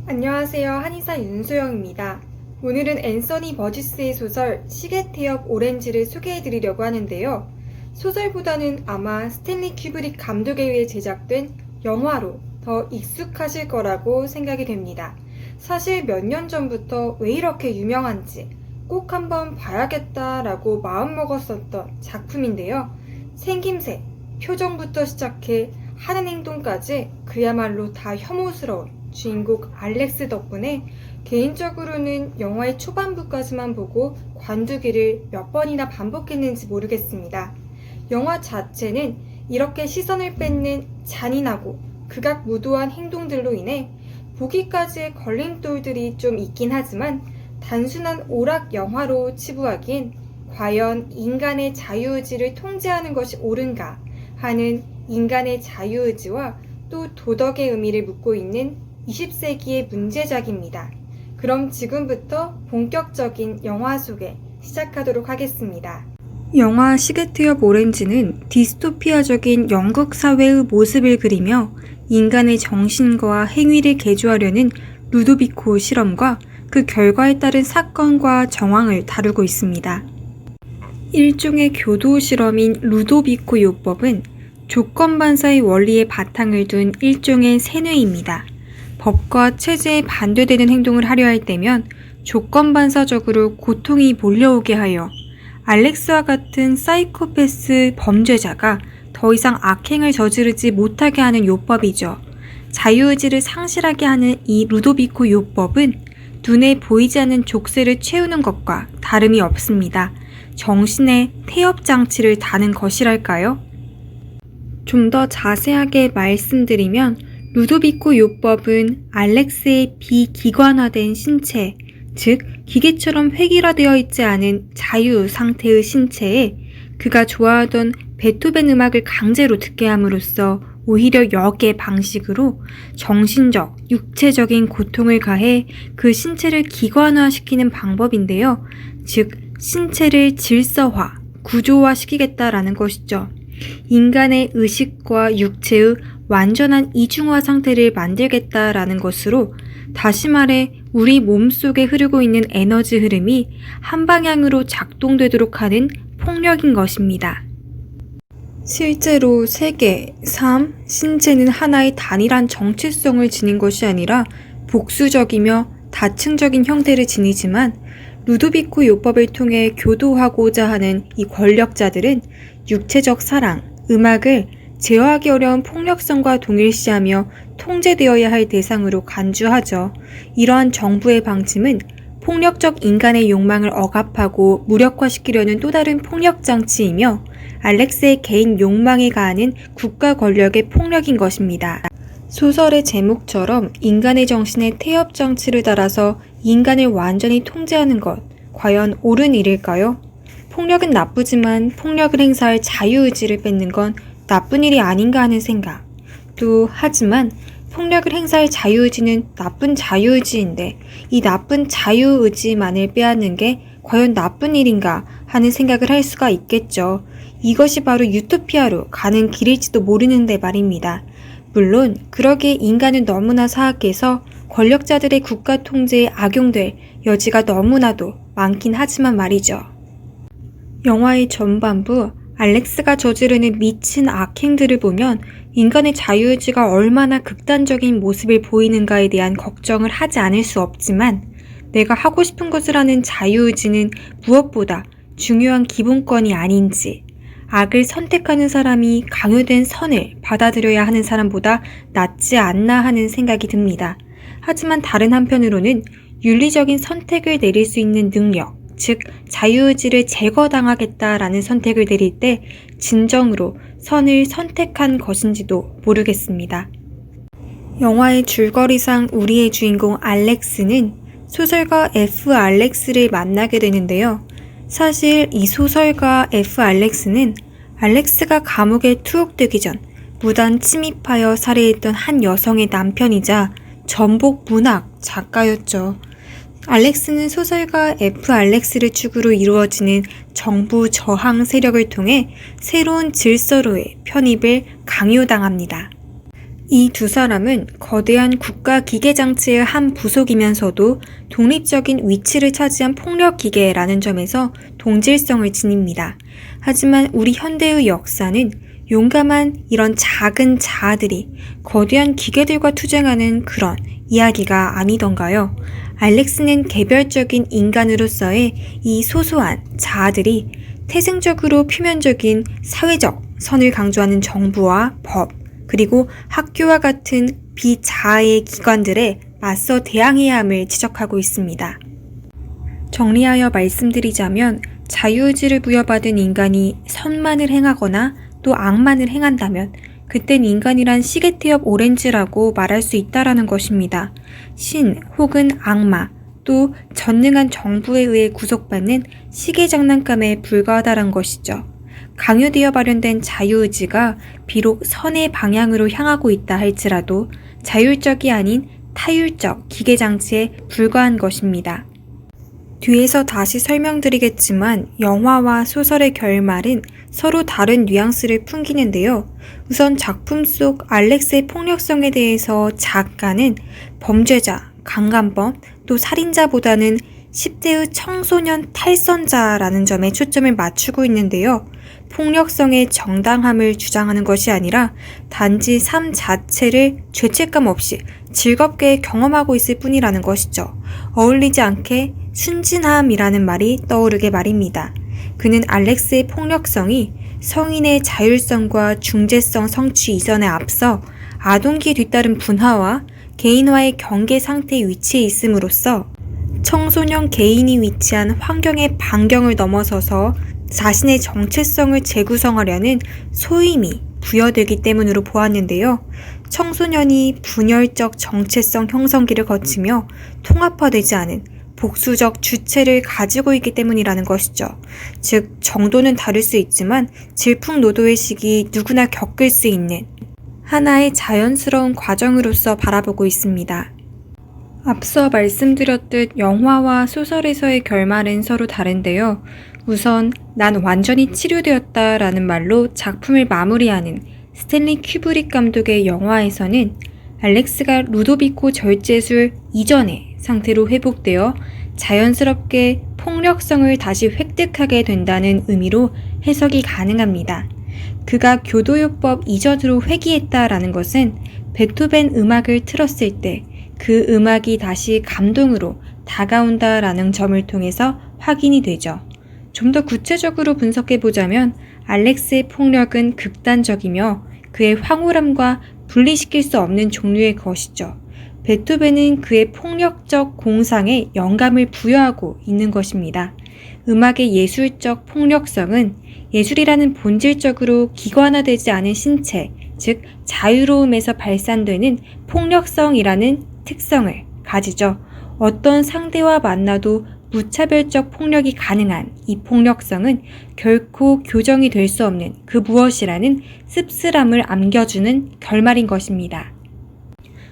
안녕하세요. 한의사 윤소영입니다. 오늘은 앤서니 버지스의 소설 시계 태엽 오렌지를 소개해드리려고 하는데요. 소설보다는 아마 스탠리 큐브릭 감독에 의해 제작된 영화로 더 익숙하실 거라고 생각이 됩니다. 사실 몇 년 전부터 왜 이렇게 유명한지 꼭 한번 봐야겠다라고 마음먹었었던 작품인데요. 생김새, 표정부터 시작해 하는 행동까지 그야말로 다 혐오스러운 주인공 알렉스 덕분에 개인적으로는 영화의 초반부까지만 보고 관두기를 몇 번이나 반복했는지 모르겠습니다. 영화 자체는 이렇게 시선을 뺏는 잔인하고 극악무도한 행동들로 인해 보기까지의 걸림돌들이 좀 있긴 하지만 단순한 오락 영화로 치부하기엔 과연 인간의 자유의지를 통제하는 것이 옳은가 하는 인간의 자유의지와 또 도덕의 의미를 묻고 있는 20세기의 문제작입니다. 그럼 지금부터 본격적인 영화 소개 시작하도록 하겠습니다. 영화 시계 태엽 오렌지는 디스토피아적인 영국 사회의 모습을 그리며 인간의 정신과 행위를 개조하려는 루도비코 실험과 그 결과에 따른 사건과 정황을 다루고 있습니다. 일종의 교도 실험인 루도비코 요법은 조건반사의 원리에 바탕을 둔 일종의 세뇌입니다. 법과 체제에 반대되는 행동을 하려 할 때면 조건반사적으로 고통이 몰려오게 하여 알렉스와 같은 사이코패스 범죄자가 더 이상 악행을 저지르지 못하게 하는 요법이죠. 자유의지를 상실하게 하는 이 루도비코 요법은 눈에 보이지 않는 족쇄를 채우는 것과 다름이 없습니다. 정신의 태엽장치를 다는 것이랄까요? 좀 더 자세하게 말씀드리면 루도비코 요법은 알렉스의 비기관화된 신체, 즉 기계처럼 획일화되어 있지 않은 자유 상태의 신체에 그가 좋아하던 베토벤 음악을 강제로 듣게 함으로써 오히려 역의 방식으로 정신적, 육체적인 고통을 가해 그 신체를 기관화시키는 방법인데요. 즉 신체를 질서화, 구조화시키겠다라는 것이죠. 인간의 의식과 육체의 완전한 이중화 상태를 만들겠다라는 것으로, 다시 말해 우리 몸속에 흐르고 있는 에너지 흐름이 한 방향으로 작동되도록 하는 폭력인 것입니다. 실제로 세계, 삶, 신체는 하나의 단일한 정체성을 지닌 것이 아니라 복수적이며 다층적인 형태를 지니지만 루도비코 요법을 통해 교도하고자 하는 이 권력자들은 육체적 사랑, 음악을 제어하기 어려운 폭력성과 동일시하며 통제되어야 할 대상으로 간주하죠. 이러한 정부의 방침은 폭력적 인간의 욕망을 억압하고 무력화시키려는 또 다른 폭력장치이며 알렉스의 개인 욕망에 가하는 국가 권력의 폭력인 것입니다. 소설의 제목처럼 인간의 정신에 태엽장치를 달아서 인간을 완전히 통제하는 것, 과연 옳은 일일까요? 폭력은 나쁘지만 폭력을 행사할 자유의지를 뺏는 건 나쁜 일이 아닌가 하는 생각. 또 하지만 폭력을 행사할 자유의지는 나쁜 자유의지인데 이 나쁜 자유의지만을 빼앗는 게 과연 나쁜 일인가 하는 생각을 할 수가 있겠죠. 이것이 바로 유토피아로 가는 길일지도 모르는데 말입니다. 물론 그러기에 인간은 너무나 사악해서 권력자들의 국가 통제에 악용될 여지가 너무나도 많긴 하지만 말이죠. 영화의 전반부 알렉스가 저지르는 미친 악행들을 보면 인간의 자유의지가 얼마나 극단적인 모습을 보이는가에 대한 걱정을 하지 않을 수 없지만 내가 하고 싶은 것을 하는 자유의지는 무엇보다 중요한 기본권이 아닌지, 악을 선택하는 사람이 강요된 선을 받아들여야 하는 사람보다 낫지 않나 하는 생각이 듭니다. 하지만 다른 한편으로는 윤리적인 선택을 내릴 수 있는 능력, 즉 자유의지를 제거당하겠다라는 선택을 내릴 때 진정으로 선을 선택한 것인지도 모르겠습니다. 영화의 줄거리상 우리의 주인공 알렉스는 소설가 F. 알렉스를 만나게 되는데요. 사실 이 소설가 F. 알렉스는 알렉스가 감옥에 투옥되기 전 무단 침입하여 살해했던 한 여성의 남편이자 전복 문학 작가였죠. 알렉스는 소설가 F. 알렉스를 축으로 이루어지는 정부 저항 세력을 통해 새로운 질서로의 편입을 강요당합니다. 이 두 사람은 거대한 국가 기계 장치의 한 부속이면서도 독립적인 위치를 차지한 폭력 기계라는 점에서 동질성을 지닙니다. 하지만 우리 현대의 역사는 용감한 이런 작은 자아들이 거대한 기계들과 투쟁하는 그런 이야기가 아니던가요? 알렉스는 개별적인 인간으로서의 이 소소한 자아들이 태생적으로 표면적인 사회적 선을 강조하는 정부와 법, 그리고 학교와 같은 비자아의 기관들에 맞서 대항해야 함을 지적하고 있습니다. 정리하여 말씀드리자면 자유의지를 부여받은 인간이 선만을 행하거나 또 악만을 행한다면 그땐 인간이란 시계태엽 오렌지라고 말할 수 있다라는 것입니다. 신 혹은 악마 또 전능한 정부에 의해 구속받는 시계 장난감에 불과하다는 것이죠. 강요되어 발현된 자유의지가 비록 선의 방향으로 향하고 있다 할지라도 자율적이 아닌 타율적 기계장치에 불과한 것입니다. 뒤에서 다시 설명드리겠지만 영화와 소설의 결말은 서로 다른 뉘앙스를 풍기는데요. 우선 작품 속 알렉스의 폭력성에 대해서 작가는 범죄자, 강간범, 또 살인자보다는 10대의 청소년 탈선자라는 점에 초점을 맞추고 있는데요. 폭력성의 정당함을 주장하는 것이 아니라 단지 삶 자체를 죄책감 없이 즐겁게 경험하고 있을 뿐이라는 것이죠. 어울리지 않게 순진함이라는 말이 떠오르게 말입니다. 그는 알렉스의 폭력성이 성인의 자율성과 중재성 성취 이전에 앞서 아동기에 뒤따른 분화와 개인화의 경계 상태에 위치해 있음으로써 청소년 개인이 위치한 환경의 반경을 넘어서서 자신의 정체성을 재구성하려는 소임이 부여되기 때문으로 보았는데요. 청소년이 분열적 정체성 형성기를 거치며 통합화되지 않은 복수적 주체를 가지고 있기 때문이라는 것이죠. 즉, 정도는 다를 수 있지만 질풍노도의 시기 누구나 겪을 수 있는 하나의 자연스러운 과정으로서 바라보고 있습니다. 앞서 말씀드렸듯 영화와 소설에서의 결말은 서로 다른데요. 우선 난 완전히 치료되었다라는 말로 작품을 마무리하는 스탠리 큐브릭 감독의 영화에서는 알렉스가 루도비코 절제술 이전의 상태로 회복되어 자연스럽게 폭력성을 다시 획득하게 된다는 의미로 해석이 가능합니다. 그가 교도요법 이전으로 회귀했다라는 것은 베토벤 음악을 틀었을 때 그 음악이 다시 감동으로 다가온다라는 점을 통해서 확인이 되죠. 좀 더 구체적으로 분석해보자면 알렉스의 폭력은 극단적이며 그의 황홀함과 분리시킬 수 없는 종류의 것이죠. 베토벤은 그의 폭력적 공상에 영감을 부여하고 있는 것입니다. 음악의 예술적 폭력성은 예술이라는 본질적으로 기관화되지 않은 신체, 즉 자유로움에서 발산되는 폭력성이라는 특성을 가지죠. 어떤 상대와 만나도 무차별적 폭력이 가능한 이 폭력성은 결코 교정이 될 수 없는 그 무엇이라는 씁쓸함을 안겨주는 결말인 것입니다.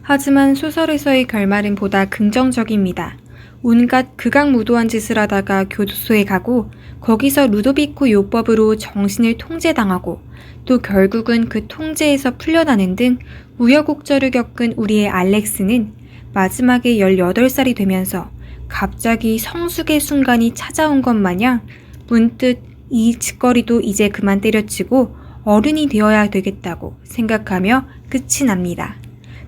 하지만 소설에서의 결말은 보다 긍정적입니다. 온갖 극악무도한 짓을 하다가 교도소에 가고 거기서 루도비코 요법으로 정신을 통제당하고 또 결국은 그 통제에서 풀려나는 등 우여곡절을 겪은 우리의 알렉스는 마지막에 18살이 되면서 갑자기 성숙의 순간이 찾아온 것 마냥 문득 이 짓거리도 이제 그만 때려치고 어른이 되어야 되겠다고 생각하며 끝이 납니다.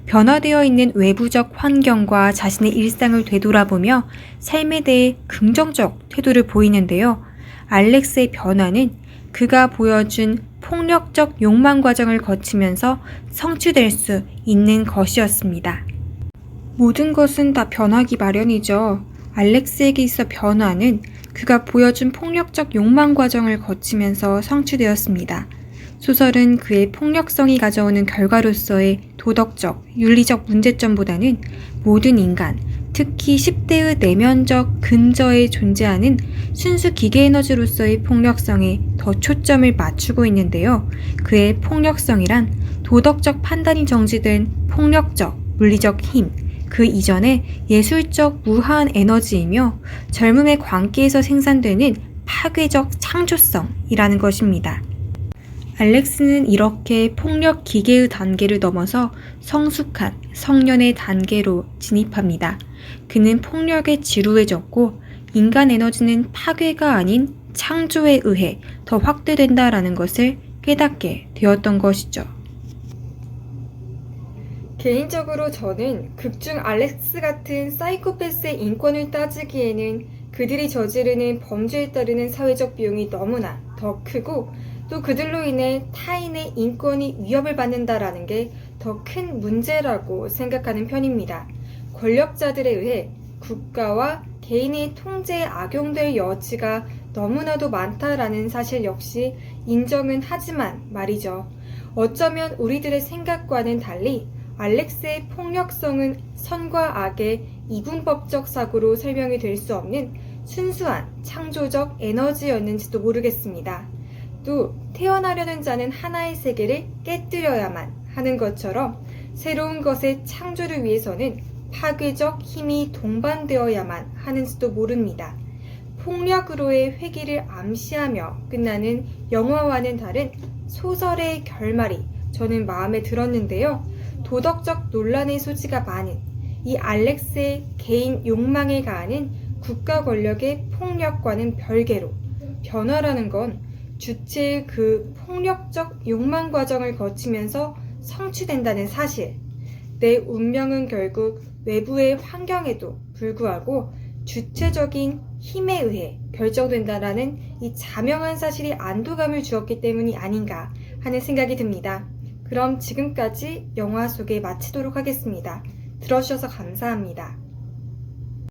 변화되어 있는 외부적 환경과 자신의 일상을 되돌아보며 삶에 대해 긍정적 태도를 보이는데요. 알렉스의 변화는 그가 보여준 폭력적 욕망 과정을 거치면서 성취될 수 있는 것이었습니다. 모든 것은 다 변하기 마련이죠. 알렉스에게 있어 변화는 그가 보여준 폭력적 욕망 과정을 거치면서 성취되었습니다. 소설은 그의 폭력성이 가져오는 결과로서의 도덕적, 윤리적 문제점보다는 모든 인간, 특히 10대의 내면적 근저에 존재하는 순수 기계 에너지로서의 폭력성에 더 초점을 맞추고 있는데요. 그의 폭력성이란 도덕적 판단이 정지된 폭력적, 물리적 힘, 그 이전에 예술적 무한 에너지이며 젊음의 광기에서 생산되는 파괴적 창조성이라는 것입니다. 알렉스는 이렇게 폭력 기계의 단계를 넘어서 성숙한 성년의 단계로 진입합니다. 그는 폭력에 지루해졌고 인간 에너지는 파괴가 아닌 창조에 의해 더 확대된다라는 것을 깨닫게 되었던 것이죠. 개인적으로 저는 극중 알렉스 같은 사이코패스의 인권을 따지기에는 그들이 저지르는 범죄에 따르는 사회적 비용이 너무나 더 크고 또 그들로 인해 타인의 인권이 위협을 받는다라는 게 더 큰 문제라고 생각하는 편입니다. 권력자들에 의해 국가와 개인의 통제에 악용될 여지가 너무나도 많다라는 사실 역시 인정은 하지만 말이죠. 어쩌면 우리들의 생각과는 달리 알렉스의 폭력성은 선과 악의 이분법적 사고로 설명이 될 수 없는 순수한 창조적 에너지였는지도 모르겠습니다. 또 태어나려는 자는 하나의 세계를 깨뜨려야만 하는 것처럼 새로운 것의 창조를 위해서는 파괴적 힘이 동반되어야만 하는지도 모릅니다. 폭력으로의 회귀를 암시하며 끝나는 영화와는 다른 소설의 결말이 저는 마음에 들었는데요. 도덕적 논란의 소지가 많은 이 알렉스의 개인 욕망에 가하는 국가 권력의 폭력과는 별개로 변화라는 건 주체의 그 폭력적 욕망 과정을 거치면서 성취된다는 사실, 내 운명은 결국 외부의 환경에도 불구하고 주체적인 힘에 의해 결정된다라는 이 자명한 사실이 안도감을 주었기 때문이 아닌가 하는 생각이 듭니다. 그럼 지금까지 영화 소개 마치도록 하겠습니다. 들어주셔서 감사합니다.